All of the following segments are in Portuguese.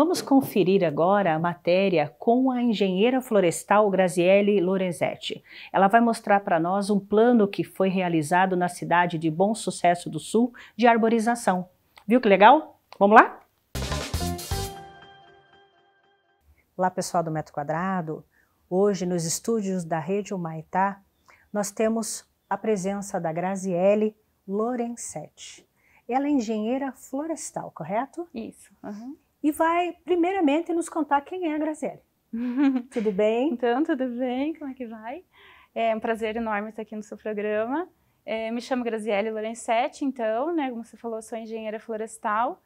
Vamos conferir agora a matéria com a engenheira florestal Graziele Lorenzetti. Ela vai mostrar para nós um plano que foi realizado na cidade de Bom Sucesso do Sul de arborização. Viu que legal? Vamos lá? Olá, pessoal do Metro Quadrado. Hoje, nos estúdios da Rede Humaitá, nós temos a presença da Graziele Lorenzetti. Ela é engenheira florestal, correto? Isso. Uhum. E vai, primeiramente, nos contar quem é a Graziele. Tudo bem? Então, tudo bem? Como é que vai? É um prazer enorme estar aqui no seu programa. Me chamo Graziele Lorenzetti, então, né, como você falou, sou engenheira florestal.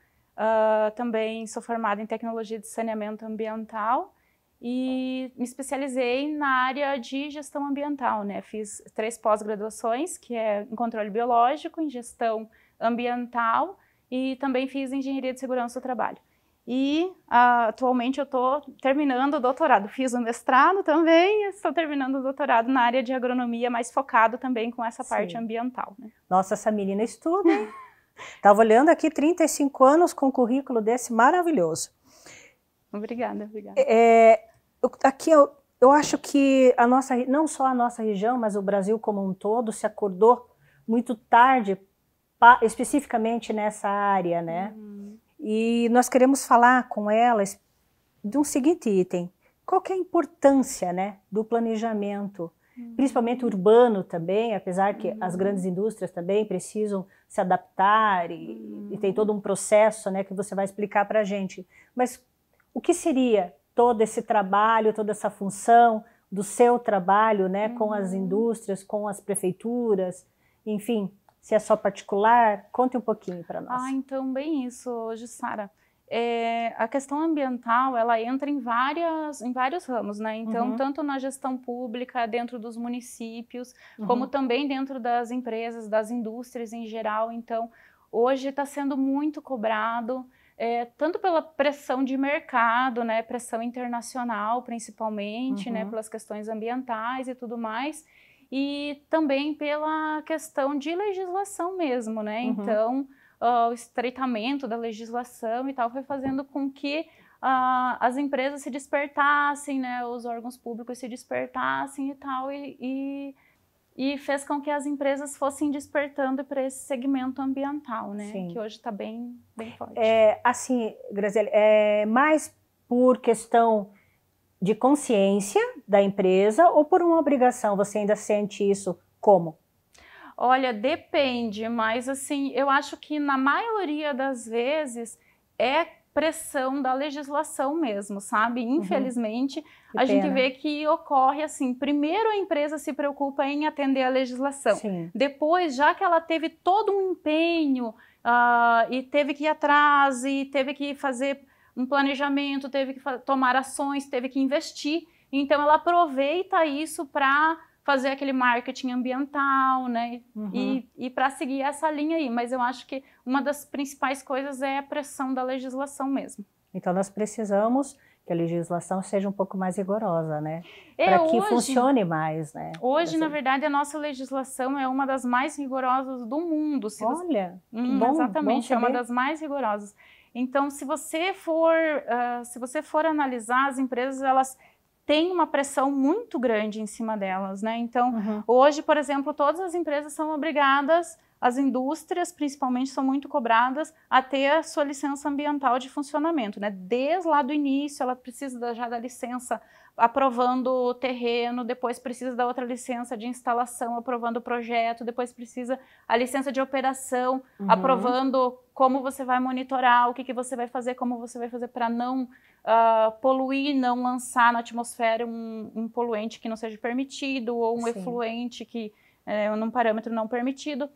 Também sou formada em tecnologia de saneamento ambiental e me especializei na área de gestão ambiental, né? Fiz 3 pós-graduações, que é em controle biológico, em gestão ambiental e também fiz engenharia de segurança do trabalho. E atualmente eu estou terminando o doutorado, fiz o mestrado também, estou terminando o doutorado na área de agronomia, mais focado também com essa parte ambiental. Né? Nossa, essa menina estuda, hein? Estava olhando aqui, 35 anos com um currículo desse maravilhoso. Obrigada, obrigada. Aqui eu acho que não só a nossa região, mas o Brasil como um todo se acordou muito tarde, especificamente nessa área, né? E nós queremos falar com elas de um seguinte item: qual que é a importância, né, do planejamento, principalmente urbano também, apesar que as grandes indústrias também precisam se adaptar e tem todo um processo, né, que você vai explicar para a gente. Mas o que seria todo esse trabalho, toda essa função do seu trabalho, né, com as indústrias, com as prefeituras, enfim... Se é só particular, conte um pouquinho para nós. Então, bem isso, Jussara. A questão ambiental, ela entra em vários ramos, né? Então, tanto na gestão pública, dentro dos municípios, como também dentro das empresas, das indústrias em geral. Então, hoje está sendo muito cobrado, tanto pela pressão de mercado, né? Pressão internacional, principalmente, né? Pelas questões ambientais e tudo mais. E também pela questão de legislação mesmo, né? Então, o estreitamento da legislação e tal foi fazendo com que as empresas se despertassem, né? Os órgãos públicos se despertassem e tal, e fez com que as empresas fossem despertando para esse segmento ambiental, né? Sim. Que hoje está bem forte. Assim, Graziele, mais por questão de consciência da empresa ou por uma obrigação? Você ainda sente isso como? Olha, depende, mas assim, eu acho que na maioria das vezes é pressão da legislação mesmo, sabe? Infelizmente, a gente vê que ocorre assim, primeiro a empresa se preocupa em atender a legislação, depois, já que ela teve todo um empenho e teve que ir atrás e teve que fazer um planejamento, teve que tomar ações, teve que investir. Então, ela aproveita isso para fazer aquele marketing ambiental, né? E para seguir essa linha aí. Mas eu acho que uma das principais coisas é a pressão da legislação mesmo. Então, nós precisamos que a legislação seja um pouco mais rigorosa, né? Para que funcione mais, né? Hoje, na verdade, a nossa legislação é uma das mais rigorosas do mundo. Olha, bom, exatamente, bom é uma das mais rigorosas. Então, se você for analisar, as empresas, elas têm uma pressão muito grande em cima delas, né? Então, hoje, por exemplo, todas as empresas são obrigadas, as indústrias, principalmente, são muito cobradas a ter a sua licença ambiental de funcionamento, né? Desde lá do início, ela precisa já da licença aprovando o terreno, depois precisa da outra licença de instalação, aprovando o projeto, depois precisa a licença de operação, aprovando como você vai monitorar, o que você vai fazer, como você vai fazer para não poluir, não lançar na atmosfera um poluente que não seja permitido, ou um efluente que num parâmetro não permitido.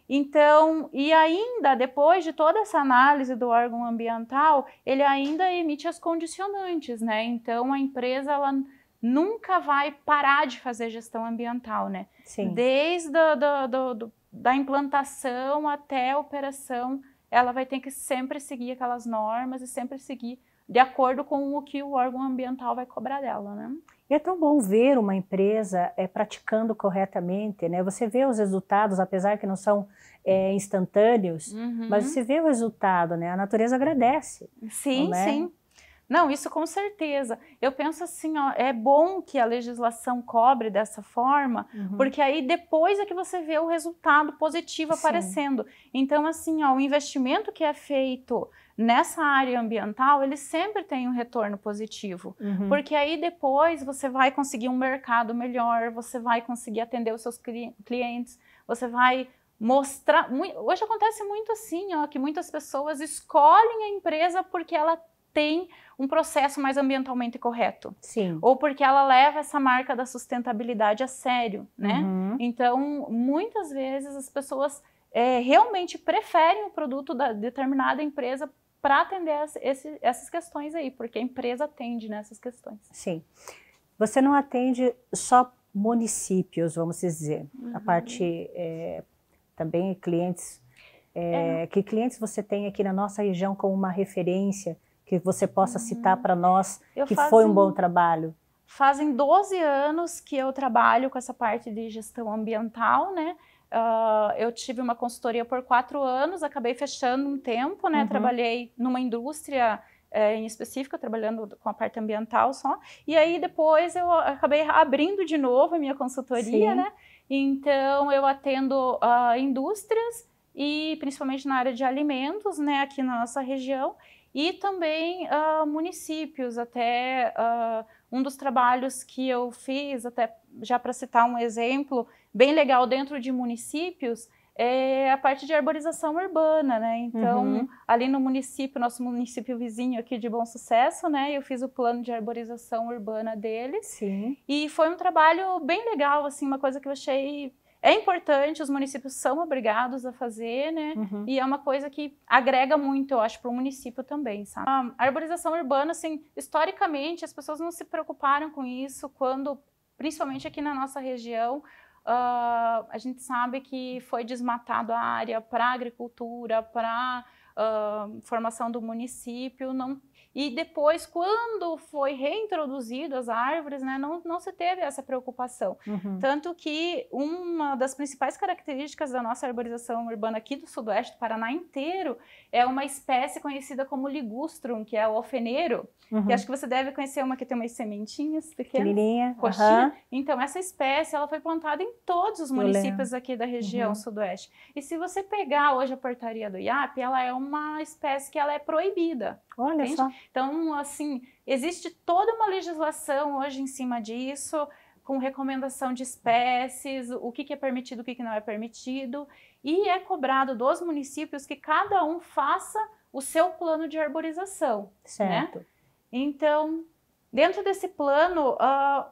Então, e ainda, depois de toda essa análise do órgão ambiental, ele ainda emite as condicionantes, né? Então, a empresa, ela nunca vai parar de fazer gestão ambiental, né? Desde da implantação até a operação, ela vai ter que sempre seguir aquelas normas e sempre seguir de acordo com o que o órgão ambiental vai cobrar dela, né? E é tão bom ver uma empresa praticando corretamente, né? Você vê os resultados, apesar que não são instantâneos, mas você vê o resultado, né? A natureza agradece. Sim, né? sim. Não, isso com certeza. Eu penso assim, ó, é bom que a legislação cobre dessa forma, porque aí depois é que você vê o resultado positivo aparecendo. Então, assim, ó, o investimento que é feito nessa área ambiental, ele sempre tem um retorno positivo, porque aí depois você vai conseguir um mercado melhor, você vai conseguir atender os seus clientes, você vai mostrar... Hoje acontece muito assim, ó, que muitas pessoas escolhem a empresa porque ela tem um processo mais ambientalmente correto. Sim. Ou porque ela leva essa marca da sustentabilidade a sério, né? Então, muitas vezes as pessoas realmente preferem o produto da determinada empresa para atender essas questões aí, porque a empresa atende nessas questões. Sim. Você não atende só municípios, vamos dizer, a parte também clientes. Que clientes você tem aqui na nossa região como uma referência que você possa citar para nós, foi um bom trabalho? Fazem 12 anos que eu trabalho com essa parte de gestão ambiental, né? Eu tive uma consultoria por 4 anos, acabei fechando um tempo, né? Trabalhei numa indústria em específico, trabalhando com a parte ambiental só. E aí depois eu acabei abrindo de novo a minha consultoria, né? Então eu atendo indústrias e principalmente na área de alimentos, né? Aqui na nossa região. E também municípios, até um dos trabalhos que eu fiz, até já para citar um exemplo bem legal dentro de municípios, é a parte de arborização urbana, né? Então, ali no município, nosso município vizinho aqui de Bom Sucesso, né? Eu fiz o plano de arborização urbana deles. Sim. E foi um trabalho bem legal, assim, uma coisa que eu achei... É importante, os municípios são obrigados a fazer, né? E é uma coisa que agrega muito, eu acho, para o município também, sabe? A arborização urbana, assim, historicamente, as pessoas não se preocuparam com isso quando, principalmente aqui na nossa região, a gente sabe que foi desmatado a área para agricultura, para formação do município, e depois, quando foi reintroduzido as árvores, né, não se teve essa preocupação. Tanto que uma das principais características da nossa arborização urbana aqui do sudoeste do Paraná inteiro é uma espécie conhecida como ligustrum, que é o alfeneiro, que acho que você deve conhecer, uma que tem umas sementinhas pequenas, roxinha. Então, essa espécie ela foi plantada em todos os municípios aqui da região sudoeste. E se você pegar hoje a portaria do IAP, ela é uma espécie que ela é proibida. Olha entende? só. Então, assim, existe toda uma legislação hoje em cima disso, com recomendação de espécies, o que é permitido, o que não é permitido, e é cobrado dos municípios que cada um faça o seu plano de arborização. Certo. Né? Então, dentro desse plano,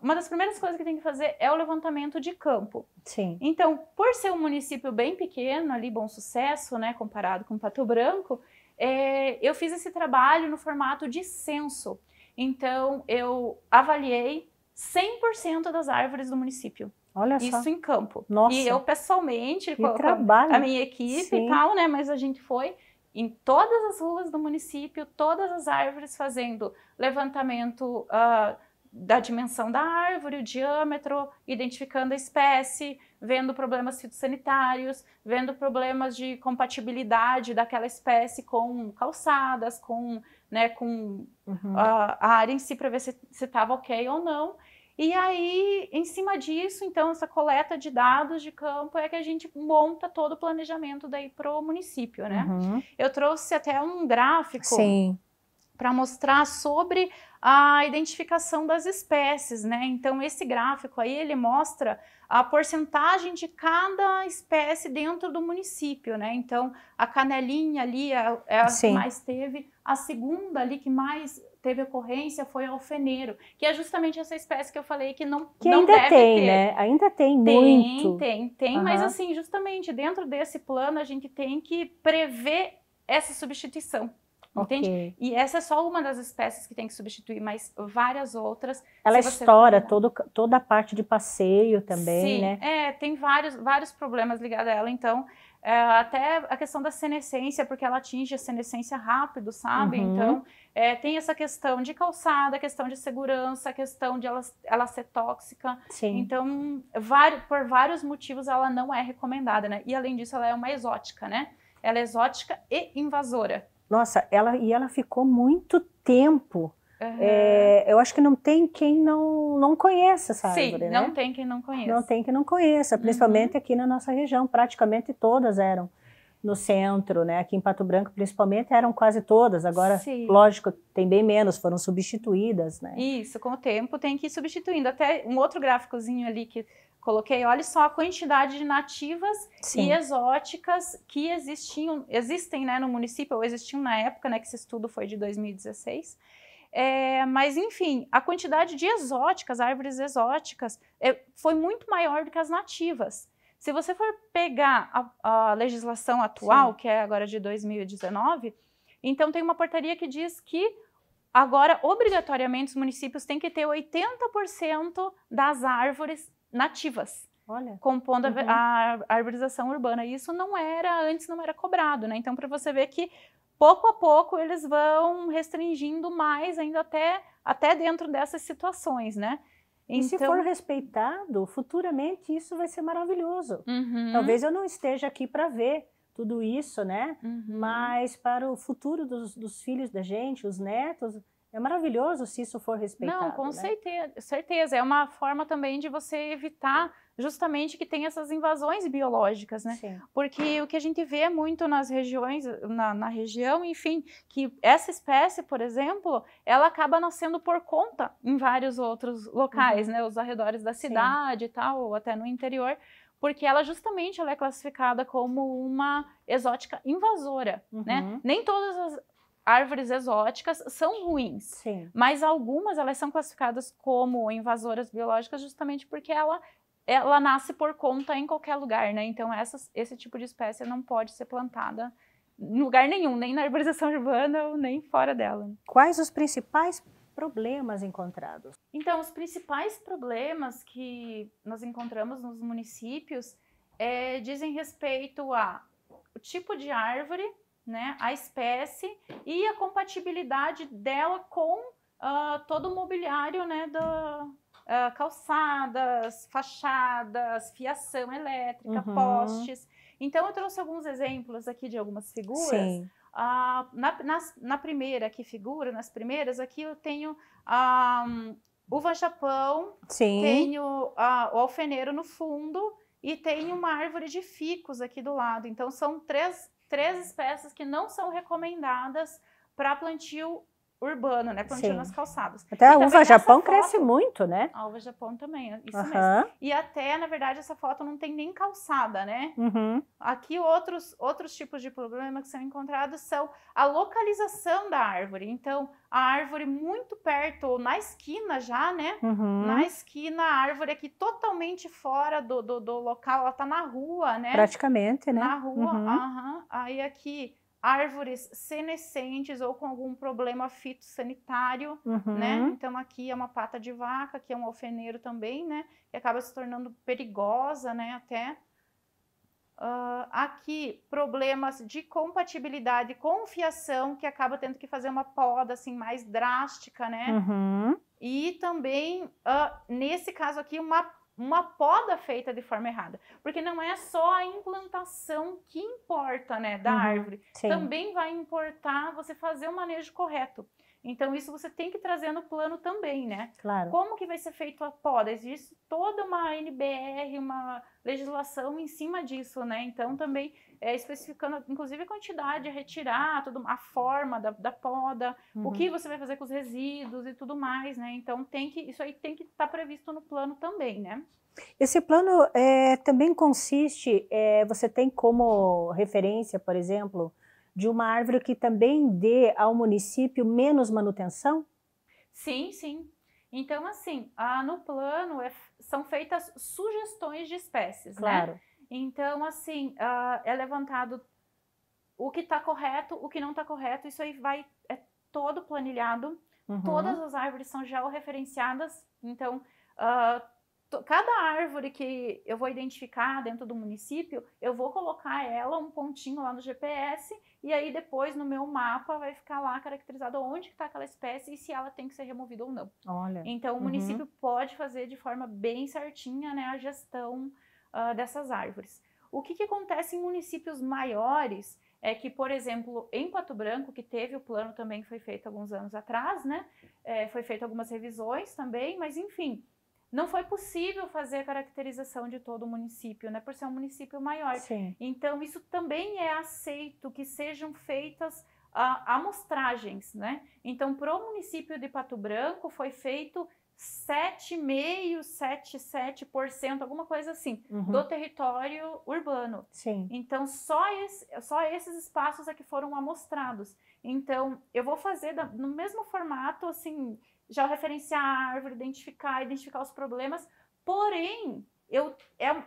uma das primeiras coisas que tem que fazer é o levantamento de campo. Sim. Então, por ser um município bem pequeno, ali, Bom Sucesso, né, comparado com Pato Branco, eu fiz esse trabalho no formato de censo. Então, eu avaliei 100% das árvores do município. Olha só. Isso em campo. Nossa. E eu pessoalmente, com trabalho. a minha equipe e tal, né? Mas a gente foi em todas as ruas do município, todas as árvores, fazendo levantamento da dimensão da árvore, o diâmetro, identificando a espécie, vendo problemas fitossanitários, vendo problemas de compatibilidade daquela espécie com calçadas, com a área em si, para ver se estava ok ou não. E aí, em cima disso, então, essa coleta de dados de campo é que a gente monta todo o planejamento daí para o município, né? Eu trouxe até um gráfico para mostrar sobre a identificação das espécies, né? Então, esse gráfico aí, ele mostra a porcentagem de cada espécie dentro do município, né? Então, a canelinha ali é a que mais teve, a segunda ali que mais teve ocorrência foi o alfeneiro, que é justamente essa espécie que eu falei que não ainda deve tem, ter. né? Ainda tem muito. Tem, mas assim, justamente dentro desse plano a gente tem que prever essa substituição. Entende? E essa é só uma das espécies que tem que substituir, mas várias outras. Ela estoura toda a parte de passeio também, né? Tem vários problemas ligados a ela, então, até a questão da senescência, porque ela atinge a senescência rápido, sabe? Então, tem essa questão de calçada, a questão de segurança, a questão de ela ser tóxica. Então, por vários motivos, ela não é recomendada, né? E, além disso, ela é uma exótica, né? Ela é exótica e invasora. Nossa, ela ficou muito tempo eu acho que não tem quem não conheça essa árvore, né? Sim, não tem quem não conheça. Não tem quem não conheça, principalmente aqui na nossa região, praticamente todas eram no centro, né? Aqui em Pato Branco, principalmente, eram quase todas. Agora, lógico, tem bem menos, foram substituídas, né? Isso, com o tempo tem que ir substituindo. Até um outro gráficozinho ali que coloquei, olha só a quantidade de nativas e exóticas que existem, né, no município, ou existiam na época, né, que esse estudo foi de 2016. Mas, enfim, a quantidade de exóticas, árvores exóticas, foi muito maior do que as nativas. Se você for pegar a legislação atual, que é agora de 2019, então tem uma portaria que diz que agora, obrigatoriamente, os municípios têm que ter 80% das árvores nativas, compondo a arborização urbana. E isso antes não era cobrado, né? Então, para você ver que pouco a pouco eles vão restringindo mais ainda até dentro dessas situações, né? E se for respeitado, futuramente isso vai ser maravilhoso. Talvez eu não esteja aqui para ver tudo isso, né? Mas para o futuro dos filhos da gente, os netos, é maravilhoso se isso for respeitado. Não, com né? certeza. É uma forma também de você evitar justamente que tenha essas invasões biológicas, né? Sim. Porque o que a gente vê muito nas regiões, na região, enfim, que essa espécie, por exemplo, ela acaba nascendo por conta em vários outros locais, né? Os arredores da cidade e tal, ou até no interior, porque ela é classificada como uma exótica invasora, né? Nem todas as árvores exóticas são ruins, mas algumas elas são classificadas como invasoras biológicas justamente porque ela nasce por conta em qualquer lugar, né? Então esse tipo de espécie não pode ser plantada em lugar nenhum, nem na arborização urbana, nem fora dela. Quais os principais problemas encontrados? Então, os principais problemas que nós encontramos nos municípios dizem respeito ao tipo de árvore, né, a espécie e a compatibilidade dela com todo o mobiliário, né, calçadas, fachadas, fiação elétrica, postes. Então, eu trouxe alguns exemplos aqui de algumas figuras. Na primeira nas primeiras aqui eu tenho uva-japão, tenho o alfeneiro no fundo e tenho uma árvore de ficus aqui do lado. Então, são três espécies que não são recomendadas para plantio urbano, né? Plantio nas calçadas. Até a uva-japão cresce muito, né? A uva-japão também, isso mesmo. E até, na verdade, essa foto não tem nem calçada, né? Aqui outros tipos de problema que são encontrados são a localização da árvore. Então, a árvore muito perto, ou na esquina já, né? Na esquina, a árvore aqui totalmente fora do local, ela tá na rua, né? Praticamente, né? Na rua, Aí aqui, árvores senescentes ou com algum problema fitossanitário, né? Então aqui é uma pata de vaca, aqui é um alfeneiro também, né? Que acaba se tornando perigosa, né? Até. Aqui, problemas de compatibilidade com fiação, que acaba tendo que fazer uma poda assim mais drástica, né? E também, nesse caso aqui, uma poda feita de forma errada. Porque não é só a implantação que importa, né, da árvore. Também vai importar você fazer o manejo correto. Então, isso você tem que trazer no plano também, né? Claro. Como que vai ser feito a poda? Existe toda uma NBR, uma legislação em cima disso, né? Então, também especificando, inclusive, a quantidade a retirar, a forma da poda, o que você vai fazer com os resíduos e tudo mais, né? Então, isso aí tem que estar previsto no plano também, né? Esse plano também consiste, você tem como referência, por exemplo, de uma árvore que também dê ao município menos manutenção? Sim, sim. Então, assim, no plano são feitas sugestões de espécies, né? Então, assim, é levantado o que está correto, o que não está correto, isso aí é todo planilhado, todas as árvores são georreferenciadas, então, cada árvore que eu vou identificar dentro do município, eu vou colocar ela, um pontinho lá no GPS, e aí depois no meu mapa vai ficar lá caracterizado onde está aquela espécie e se ela tem que ser removida ou não. Então o município pode fazer de forma bem certinha, né, a gestão dessas árvores. O que acontece em municípios maiores é que, por exemplo, em Pato Branco, que teve o plano também, foi feito alguns anos atrás, né? Foi feito algumas revisões também, mas enfim, não foi possível fazer a caracterização de todo o município, né? Por ser um município maior. Sim. Então, isso também é aceito que sejam feitas amostragens, né? Então, para o município de Pato Branco, foi feito 7,5%, 7,7%, alguma coisa assim, do território urbano. Sim. Então, só esses espaços é que foram amostrados. Então, eu vou fazer no mesmo formato, assim, já referenciar a árvore, identificar os problemas, porém,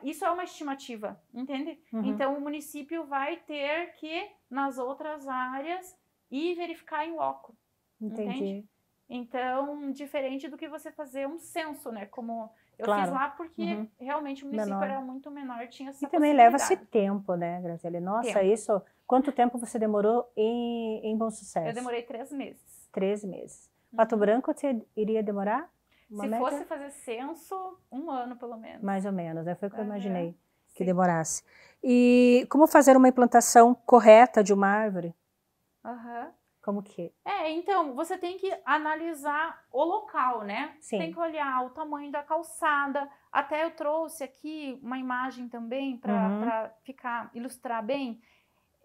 isso é uma estimativa, entende? Então, o município vai ter que, nas outras áreas, ir verificar em loco. Entendi. Entende? Então, diferente do que você fazer um censo, né? Como eu Claro. fiz lá, porque realmente o município era muito menor, tinha essa E também leva-se tempo, né, Graziele? Nossa, tempo. Isso... Quanto tempo você demorou em Bom Sucesso? Eu demorei 3 meses. 3 meses. Pato Branco você iria demorar? Se fosse fazer censo, 1 ano pelo menos. Mais ou menos, né? Foi o que eu imaginei que demorasse. E como fazer uma implantação correta de uma árvore? Como que? Então, você tem que analisar o local, né? Sim. Tem que olhar o tamanho da calçada. Até eu trouxe aqui uma imagem também para ilustrar bem.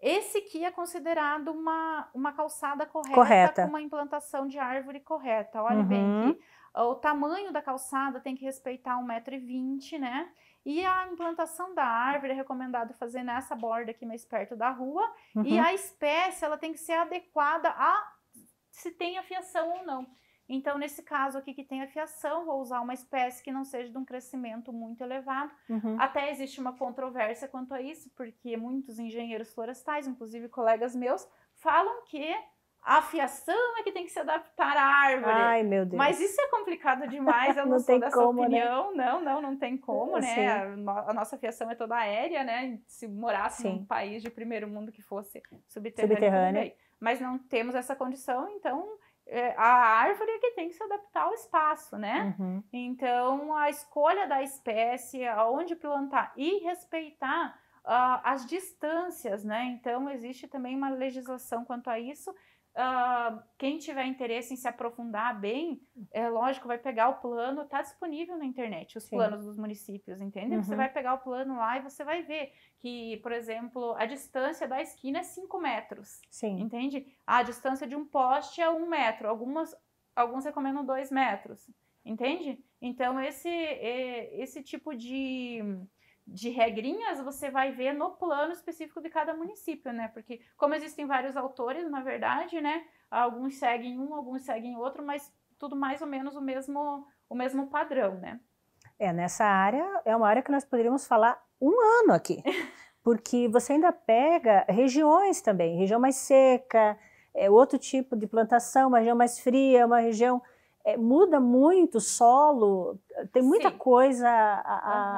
Esse aqui é considerado uma calçada correta, com uma implantação de árvore correta. Olha bem que o tamanho da calçada tem que respeitar 1,20 m, né? E a implantação da árvore é recomendado fazer nessa borda aqui mais perto da rua. E a espécie, ela tem que ser adequada a se tem afiação ou não. Então, nesse caso aqui que tem afiação, vou usar uma espécie que não seja de um crescimento muito elevado. Até existe uma controvérsia quanto a isso, porque muitos engenheiros florestais, inclusive colegas meus, falam que a afiação é que tem que se adaptar à árvore. Ai, meu Deus. Mas isso é complicado demais, eu não sou dessa opinião. Né? Não tem como, né? A nossa afiação é toda aérea, né? Se morasse num país de primeiro mundo que fosse subterrâneo. Mas não temos essa condição, então a árvore é que tem que se adaptar ao espaço, né? Então, a escolha da espécie, aonde plantar e respeitar as distâncias, né? Então, existe também uma legislação quanto a isso. Quem tiver interesse em se aprofundar bem, lógico, vai pegar o plano, está disponível na internet, os planos dos municípios, entende? Você vai pegar o plano lá e você vai ver que, por exemplo, a distância da esquina é 5 metros, entende? A distância de um poste é 1 metro, alguns recomendam 2 metros, entende? Então, esse tipo de regrinhas você vai ver no plano específico de cada município, né? Porque como existem vários autores, na verdade, né? Alguns seguem um, alguns seguem outro, mas tudo mais ou menos o mesmo padrão, né? Nessa área, é uma área que nós poderíamos falar 1 ano aqui, porque você ainda pega regiões também, região mais seca, outro tipo de plantação, uma região mais fria, uma região... muda muito o solo, tem muita coisa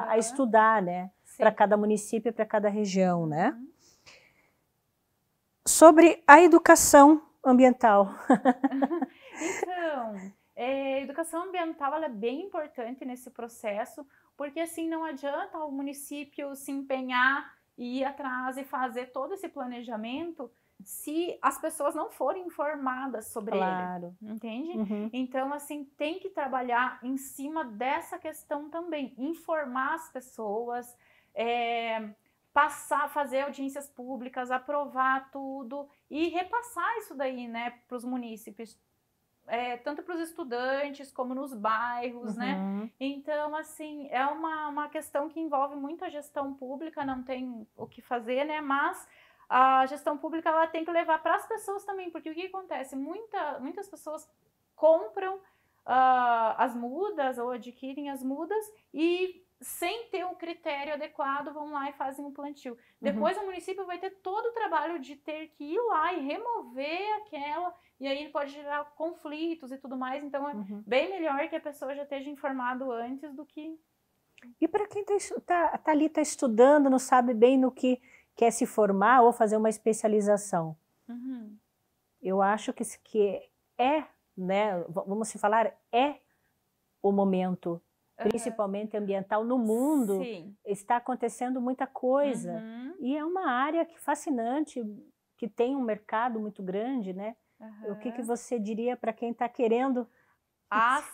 a estudar, né? Para cada município e para cada região, né? Sobre a educação ambiental. Então, a educação ambiental ela é bem importante nesse processo, porque assim não adianta o município se empenhar e ir atrás e fazer todo esse planejamento se as pessoas não forem informadas sobre ele, entende? Então, assim, tem que trabalhar em cima dessa questão também, informar as pessoas, fazer audiências públicas, aprovar tudo e repassar isso daí, né, para os munícipes, tanto para os estudantes como nos bairros, né? Então, assim, é uma questão que envolve muito a gestão pública, não tem o que fazer, né? Mas a gestão pública ela tem que levar para as pessoas também, porque o que acontece? Muitas pessoas compram as mudas ou adquirem as mudas e sem ter o critério adequado vão lá e fazem um plantio. Depois o município vai ter todo o trabalho de ter que ir lá e remover aquela, e aí pode gerar conflitos e tudo mais, então é bem melhor que a pessoa já esteja informado antes do que... E para quem tá ali, está estudando, não sabe bem no que quer se formar ou fazer uma especialização. Eu acho que né, vamos se falar, o momento, principalmente ambiental, no mundo, está acontecendo muita coisa. E é uma área fascinante, que tem um mercado muito grande, né? O que você diria para quem está querendo?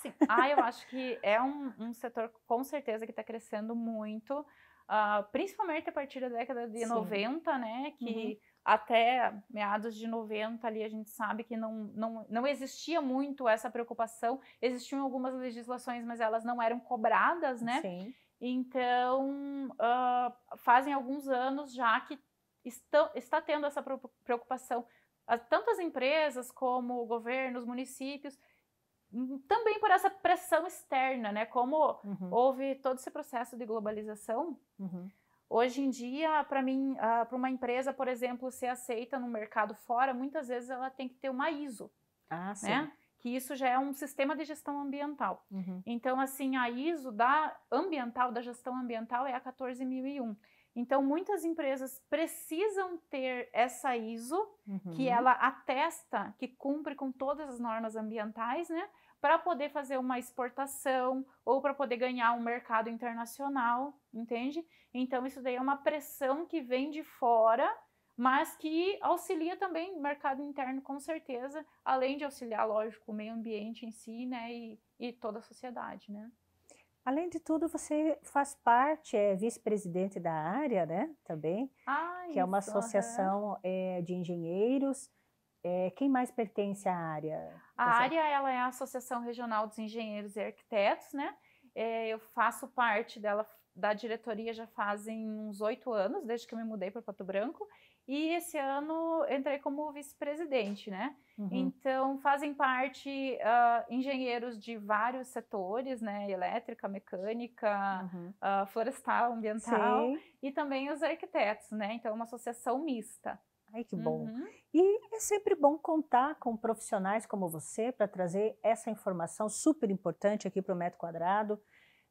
Sim. Eu acho que é um setor, com certeza, que está crescendo muito, principalmente a partir da década de 90, né? Que até meados de 90 ali a gente sabe que não existia muito essa preocupação. Existiam algumas legislações, mas elas não eram cobradas, né? Sim. Então, fazem alguns anos já que está tendo essa preocupação, tanto as empresas como o governo, os municípios, também por essa pressão externa, né? Como houve todo esse processo de globalização, hoje em dia, para mim, para uma empresa, por exemplo, ser aceita no mercado fora, muitas vezes ela tem que ter uma ISO, né? Que isso já é um sistema de gestão ambiental. Então, assim, a ISO da gestão ambiental é a 14001. Então, muitas empresas precisam ter essa ISO, que ela atesta que cumpre com todas as normas ambientais, né? Para poder fazer uma exportação ou para poder ganhar um mercado internacional, entende? Então, isso daí é uma pressão que vem de fora, mas que auxilia também o mercado interno, com certeza, além de auxiliar, lógico, o meio ambiente em si, né? E toda a sociedade, né? Além de tudo, você faz parte, é vice-presidente da área, né, também, que é uma associação de engenheiros. Quem mais pertence à área? A área, ela é a Associação Regional dos Engenheiros e Arquitetos, né? Eu faço parte da diretoria já fazem uns 8 anos, desde que eu me mudei para Pato Branco, e esse ano entrei como vice-presidente, né? Então, fazem parte engenheiros de vários setores, né? Elétrica, mecânica, florestal, ambiental, e também os arquitetos, né? Então, é uma associação mista. Ai, que bom. E é sempre bom contar com profissionais como você para trazer essa informação super importante aqui para o Metro Quadrado.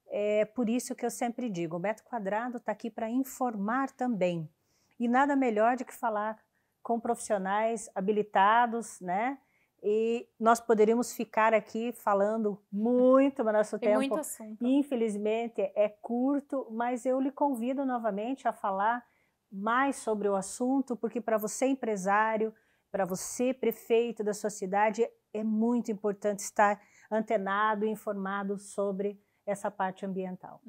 É por isso que eu sempre digo, o Metro Quadrado está aqui para informar também. E nada melhor do que falar com profissionais habilitados, né? E nós poderíamos ficar aqui falando muito, mas nosso tempo, muito assunto. Infelizmente, é curto, mas eu lhe convido novamente a falar mais sobre o assunto, porque para você empresário, para você prefeito da sua cidade, é muito importante estar antenado e informado sobre essa parte ambiental.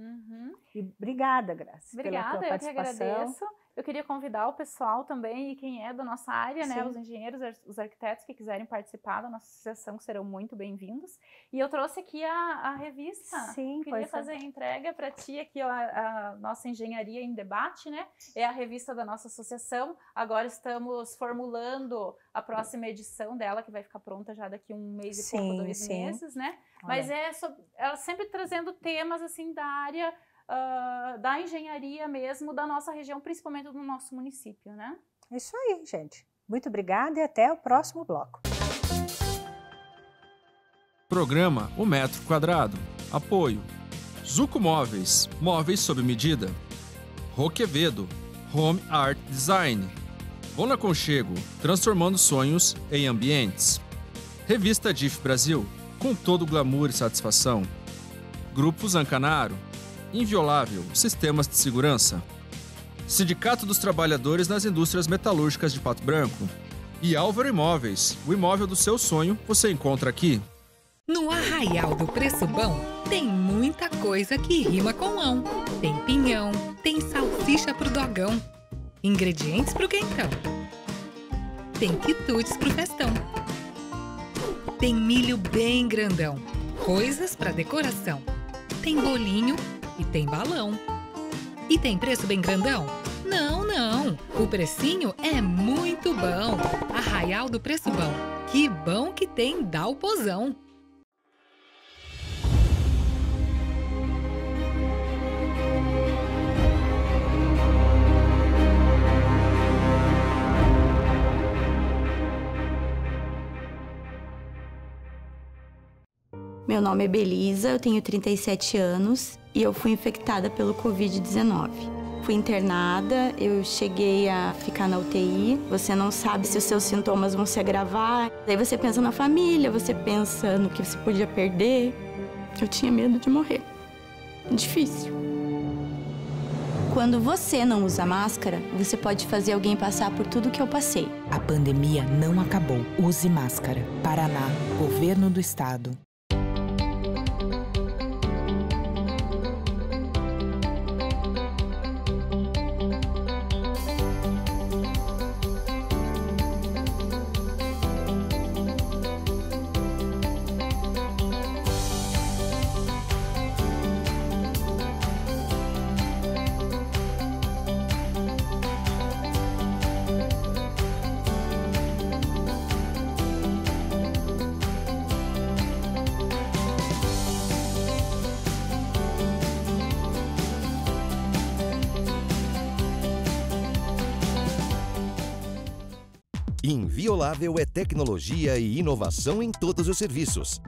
E obrigada, Graça, pela tua participação. Eu que agradeço. Eu queria convidar o pessoal também, e quem é da nossa área, né, os engenheiros, os arquitetos que quiserem participar da nossa associação, que serão muito bem-vindos. E eu trouxe aqui a revista. Queria fazer a entrega para ti aqui, a nossa Engenharia em Debate, né? É a revista da nossa associação. Agora estamos formulando a próxima edição dela, que vai ficar pronta já daqui 1 mês e pouco, 2 meses, né? Mas ela sempre trazendo temas assim da área da engenharia mesmo, da nossa região, principalmente do nosso município, né? É isso aí, gente. Muito obrigada e até o próximo bloco. Programa O Metro Quadrado. Apoio Zuco Móveis, móveis sob medida. Roquevedo, Home Art Design. Bom Aconchego, transformando sonhos em ambientes. Revista DIF Brasil, com todo glamour e satisfação. Grupo Zancanaro, Inviolável, sistemas de segurança. Sindicato dos Trabalhadores nas Indústrias Metalúrgicas de Pato Branco. E Álvaro Imóveis, o imóvel do seu sonho você encontra aqui. No Arraial do Preço Bom, tem muita coisa que rima com ão. Tem pinhão, tem salsicha pro dogão, ingredientes pro quentão, tem quitutes pro festão, tem milho bem grandão, coisas pra decoração, tem bolinho e tem balão. E tem preço bem grandão? Não, não! O precinho é muito bom! Arraial do Preço Bom. Que bom que tem Dalpozão! Meu nome é Belisa, eu tenho 37 anos e eu fui infectada pelo Covid-19. Fui internada, eu cheguei a ficar na UTI. Você não sabe se os seus sintomas vão se agravar. Daí você pensa na família, você pensa no que você podia perder. Eu tinha medo de morrer. Difícil. Quando você não usa máscara, você pode fazer alguém passar por tudo que eu passei. A pandemia não acabou. Use máscara. Paraná, Governo do Estado. Inviolável é tecnologia e inovação em todos os serviços.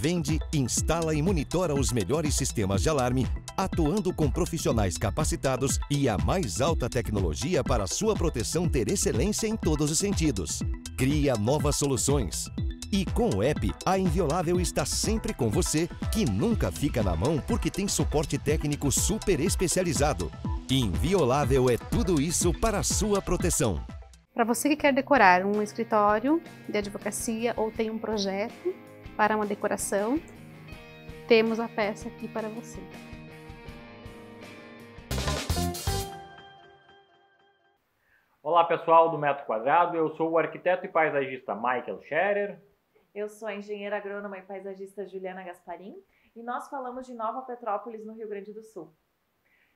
Vende, instala e monitora os melhores sistemas de alarme, atuando com profissionais capacitados e a mais alta tecnologia para a sua proteção ter excelência em todos os sentidos. Cria novas soluções. E com o app, a Inviolável está sempre com você, que nunca fica na mão porque tem suporte técnico super especializado. Inviolável é tudo isso para a sua proteção. Para você que quer decorar um escritório de advocacia ou tem um projeto para uma decoração, temos a peça aqui para você. Olá pessoal do Metro Quadrado, eu sou o arquiteto e paisagista Michael Scherer. Eu sou a engenheira agrônoma e paisagista Juliana Gasparim e nós falamos de Nova Petrópolis, no Rio Grande do Sul.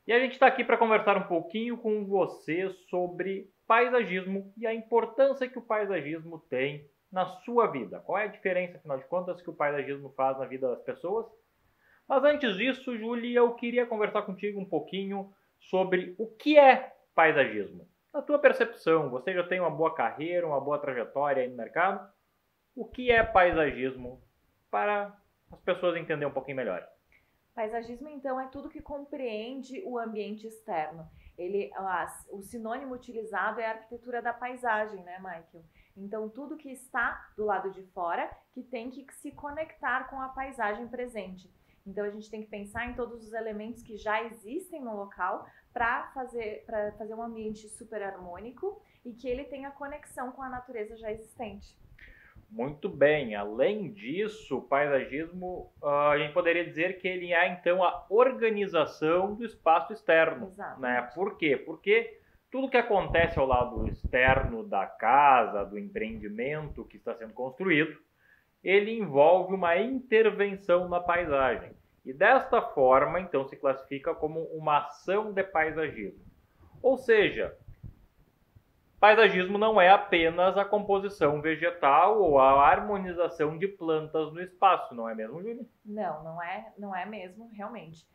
E a gente está aqui para conversar um pouquinho com você sobre paisagismo e a importância que o paisagismo tem na sua vida. Qual é a diferença, afinal de contas, que o paisagismo faz na vida das pessoas? Mas antes disso, Júlia, eu queria conversar contigo um pouquinho sobre o que é paisagismo. Na tua percepção, você já tem uma boa carreira, uma boa trajetória aí no mercado. O que é paisagismo para as pessoas entenderem um pouquinho melhor? Paisagismo, então, é tudo que compreende o ambiente externo. O sinônimo utilizado é a arquitetura da paisagem, né, Michael? Então, tudo que está do lado de fora que tem que se conectar com a paisagem presente. Então, a gente tem que pensar em todos os elementos que já existem no local para fazer um ambiente super harmônico e que ele tenha conexão com a natureza já existente. Muito bem. Além disso, o paisagismo, a gente poderia dizer que ele é, então, a organização do espaço externo. Exato. Né? Por quê? Porque tudo que acontece ao lado externo da casa, do empreendimento que está sendo construído, ele envolve uma intervenção na paisagem. E desta forma, então, se classifica como uma ação de paisagismo. Ou seja, paisagismo não é apenas a composição vegetal ou a harmonização de plantas no espaço, não é mesmo, Júlia? Não é mesmo, realmente.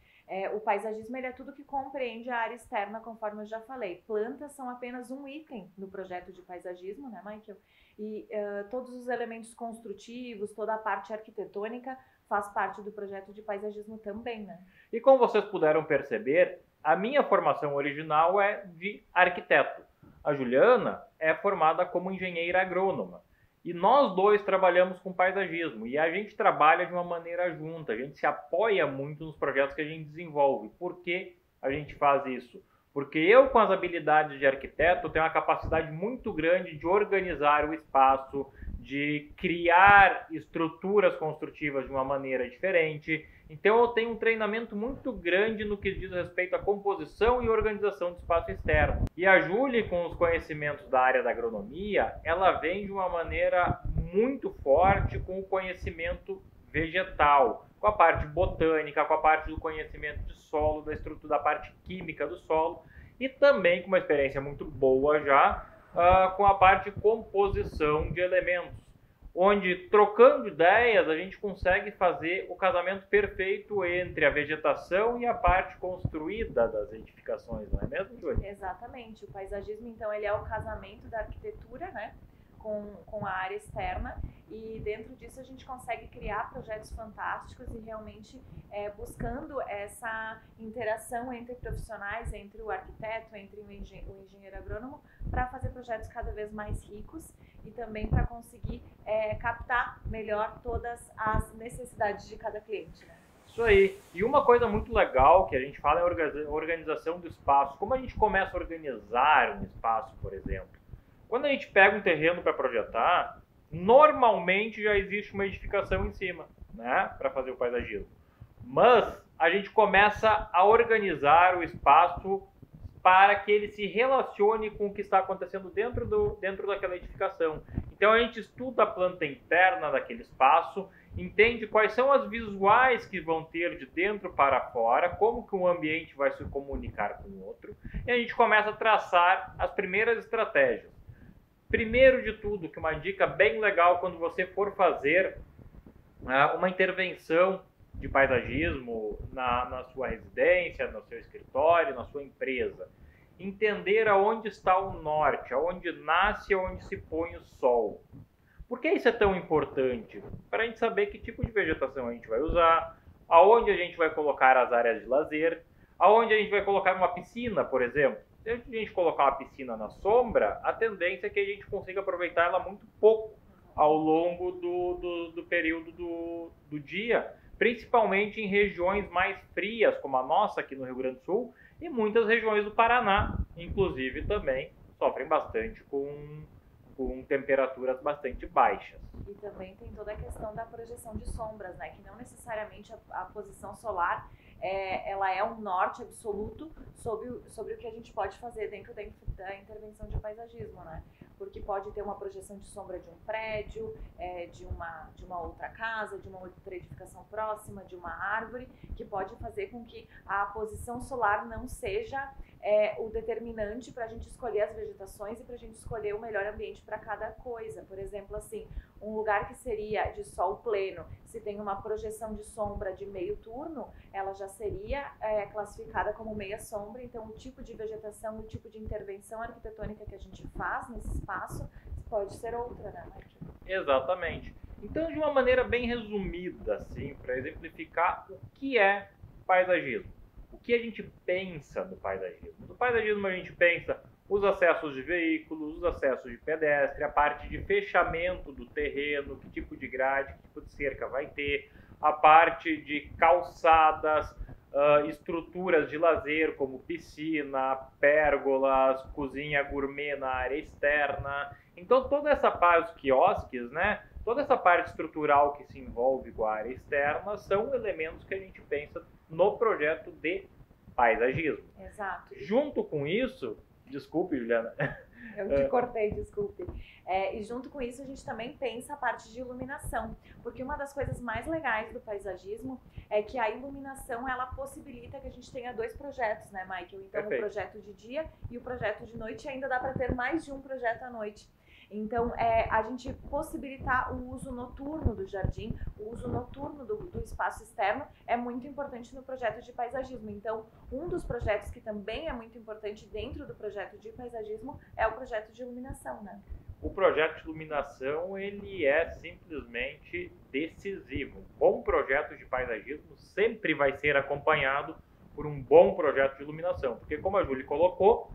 O paisagismo ele é tudo que compreende a área externa, conforme eu já falei. Plantas são apenas um item no projeto de paisagismo, né, Michael? E todos os elementos construtivos, toda a parte arquitetônica faz parte do projeto de paisagismo também, né? E como vocês puderam perceber, a minha formação original é de arquiteto. A Juliana é formada como engenheira agrônoma. E nós dois trabalhamos com paisagismo. E a gente trabalha de uma maneira junta. A gente se apoia muito nos projetos que a gente desenvolve. Por que a gente faz isso? Porque eu, com as habilidades de arquiteto, tenho uma capacidade muito grande de organizar o espaço, de criar estruturas construtivas de uma maneira diferente. Então eu tenho um treinamento muito grande no que diz respeito à composição e organização do espaço externo. E a Júlia, com os conhecimentos da área da agronomia, ela vem de uma maneira muito forte com o conhecimento vegetal, com a parte botânica, com a parte do conhecimento de solo, da estrutura, da parte química do solo, e também com uma experiência muito boa já com a parte de composição de elementos, onde, trocando ideias, a gente consegue fazer o casamento perfeito entre a vegetação e a parte construída das edificações, não é mesmo, Júlia? Exatamente. O paisagismo, então, ele é o casamento da arquitetura, né, com a área externa, e dentro disso a gente consegue criar projetos fantásticos e realmente buscando essa interação entre profissionais, entre o arquiteto, entre o engenheiro agrônomo, para fazer projetos cada vez mais ricos e também para conseguir captar melhor todas as necessidades de cada cliente, né? Isso aí. E uma coisa muito legal que a gente fala é a organização do espaço. Como a gente começa a organizar um espaço, por exemplo? Quando a gente pega um terreno para projetar, normalmente já existe uma edificação em cima, né, para fazer o paisagismo. Mas a gente começa a organizar o espaço para que ele se relacione com o que está acontecendo dentro daquela edificação. Então a gente estuda a planta interna daquele espaço, entende quais são as visuais que vão ter de dentro para fora, como que um ambiente vai se comunicar com o outro, e a gente começa a traçar as primeiras estratégias. Primeiro de tudo, que uma dica bem legal quando você for fazer uma intervenção de paisagismo na sua residência, no seu escritório, na sua empresa. Entender aonde está o norte, aonde nasce e aonde se põe o sol. Por que isso é tão importante? Para a gente saber que tipo de vegetação a gente vai usar, aonde a gente vai colocar as áreas de lazer, aonde a gente vai colocar uma piscina, por exemplo. Se a gente colocar uma piscina na sombra, a tendência é que a gente consiga aproveitar ela muito pouco ao longo do período do dia, principalmente em regiões mais frias, como a nossa aqui no Rio Grande do Sul, e muitas regiões do Paraná, inclusive, também sofrem bastante com temperaturas bastante baixas. E também tem toda a questão da projeção de sombras, né? Que não necessariamente a posição solar ela é um norte absoluto sobre o que a gente pode fazer dentro da intervenção de paisagismo, né? Porque pode ter uma projeção de sombra de um prédio, de uma outra casa, de uma outra edificação próxima, de uma árvore, que pode fazer com que a posição solar não seja o determinante para a gente escolher as vegetações e para a gente escolher o melhor ambiente para cada coisa. Por exemplo, assim, um lugar que seria de sol pleno, se tem uma projeção de sombra de meio turno, ela já seria classificada como meia sombra. Então, o tipo de vegetação, o tipo de intervenção arquitetônica que a gente faz nesse espaço pode ser outra, né, Mike? Exatamente. Então, de uma maneira bem resumida, assim, para exemplificar o que é paisagismo. O que a gente pensa do paisagismo? Do paisagismo a gente pensa os acessos de veículos, os acessos de pedestre, a parte de fechamento do terreno, que tipo de grade, que tipo de cerca vai ter, a parte de calçadas, estruturas de lazer como piscina, pérgolas, cozinha gourmet na área externa. Então toda essa parte, os quiosques, né? Toda essa parte estrutural que se envolve com a área externa são elementos que a gente pensa no projeto de paisagismo. Exato. Junto com isso, desculpe, Juliana. Eu te cortei, desculpe. E junto com isso a gente também pensa a parte de iluminação, porque uma das coisas mais legais do paisagismo é que a iluminação ela possibilita que a gente tenha dois projetos, né, Michael? Então Perfeito. O projeto de dia e o projeto de noite, e ainda dá para ter mais de um projeto à noite. Então, a gente possibilitar o uso noturno do jardim, o uso noturno do espaço externo é muito importante no projeto de paisagismo. Então, um dos projetos que também é muito importante dentro do projeto de paisagismo é o projeto de iluminação, né? O projeto de iluminação, ele é simplesmente decisivo. Um bom projeto de paisagismo sempre vai ser acompanhado por um bom projeto de iluminação, porque como a Júlia colocou,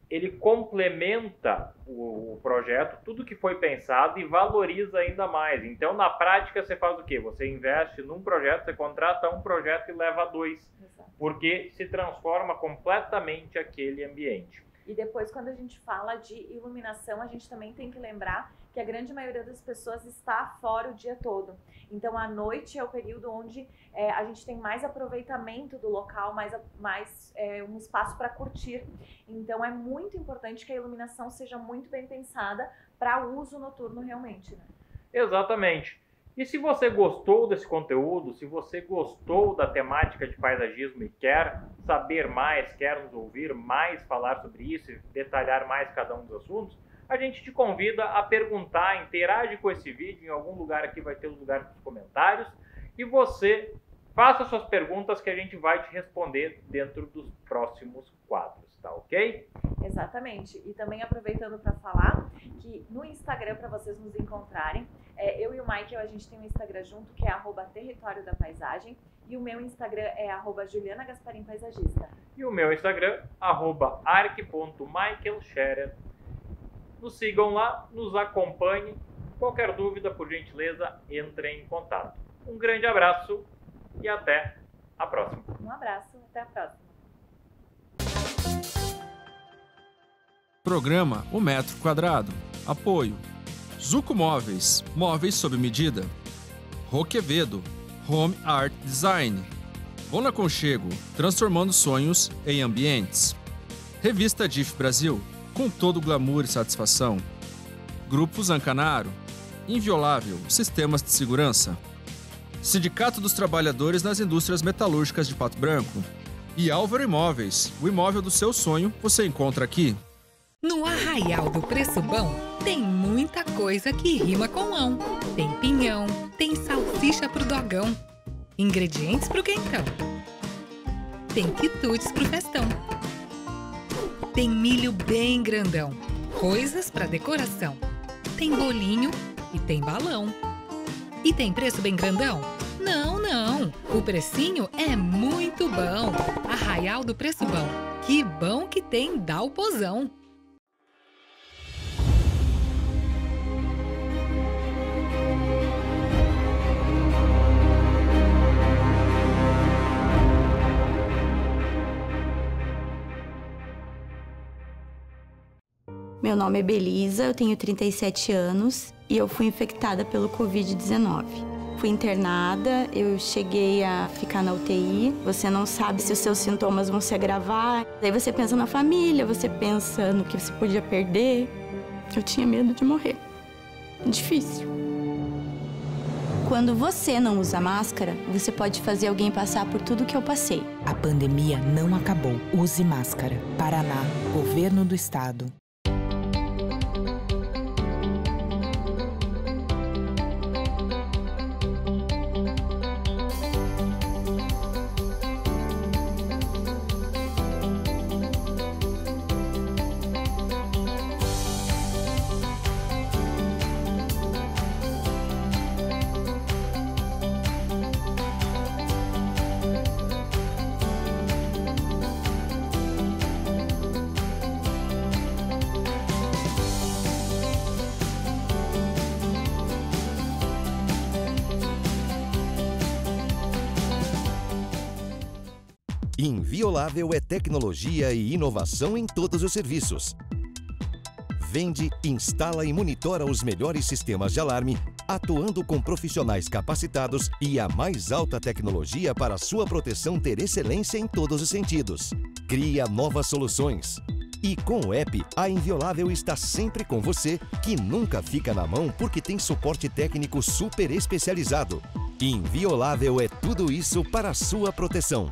ele complementa o projeto, tudo que foi pensado e valoriza ainda mais. Então, na prática, você faz o quê? Você investe num projeto, você contrata um projeto e leva dois, Exato. Porque se transforma completamente aquele ambiente. E depois, quando a gente fala de iluminação, a gente também tem que lembrar que a grande maioria das pessoas está fora o dia todo. Então, à noite é o período onde a gente tem mais aproveitamento do local, mais um espaço para curtir. Então, é muito importante que a iluminação seja muito bem pensada para uso noturno realmente, né? Exatamente. E se você gostou desse conteúdo, se você gostou da temática de paisagismo e quer saber mais, quer nos ouvir mais falar sobre isso e detalhar mais cada um dos assuntos, a gente te convida a perguntar, interage com esse vídeo, em algum lugar aqui vai ter o lugar dos comentários, e você faça suas perguntas que a gente vai te responder dentro dos próximos quadros, tá ok? Exatamente. E também aproveitando para falar que no Instagram, para vocês nos encontrarem, eu e o Michael, a gente tem um Instagram junto, que é @território da paisagem, e o meu Instagram é @julianagasparinpaisagista. E o meu Instagram, @arc.michaelscherer. Nos sigam lá, nos acompanhem. Qualquer dúvida, por gentileza, entrem em contato. Um grande abraço e até a próxima. Um abraço, até a próxima. Programa O Metro Quadrado. Apoio Zuco Móveis, móveis sob medida. Roquevedo, Home Art Design. Bom Aconchego, transformando sonhos em ambientes. Revista DIF Brasil, com todo glamour e satisfação. Grupo Zancanaro, Inviolável, sistemas de segurança. Sindicato dos Trabalhadores nas Indústrias Metalúrgicas de Pato Branco. E Álvaro Imóveis, o imóvel do seu sonho você encontra aqui. No Arraial do Preço Bom, tem muita coisa que rima com ão. Tem pinhão, tem salsicha pro dogão, ingredientes pro quentão, tem quitutes pro festão, tem milho bem grandão, coisas pra decoração, tem bolinho e tem balão. E tem preço bem grandão? Não, não! O precinho é muito bom! Arraial do Preço Bom. Que bom que tem Dalpozão! Meu nome é Belisa, eu tenho 37 anos e eu fui infectada pelo Covid-19. Fui internada, eu cheguei a ficar na UTI. Você não sabe se os seus sintomas vão se agravar. Daí você pensa na família, você pensa no que você podia perder. Eu tinha medo de morrer. Difícil. Quando você não usa máscara, você pode fazer alguém passar por tudo que eu passei. A pandemia não acabou. Use máscara. Paraná, Governo do Estado. Inviolável é tecnologia e inovação em todos os serviços. Vende, instala e monitora os melhores sistemas de alarme, atuando com profissionais capacitados e a mais alta tecnologia para a sua proteção ter excelência em todos os sentidos. Cria novas soluções. E com o app, a Inviolável está sempre com você, que nunca fica na mão porque tem suporte técnico super especializado. Inviolável é tudo isso para a sua proteção.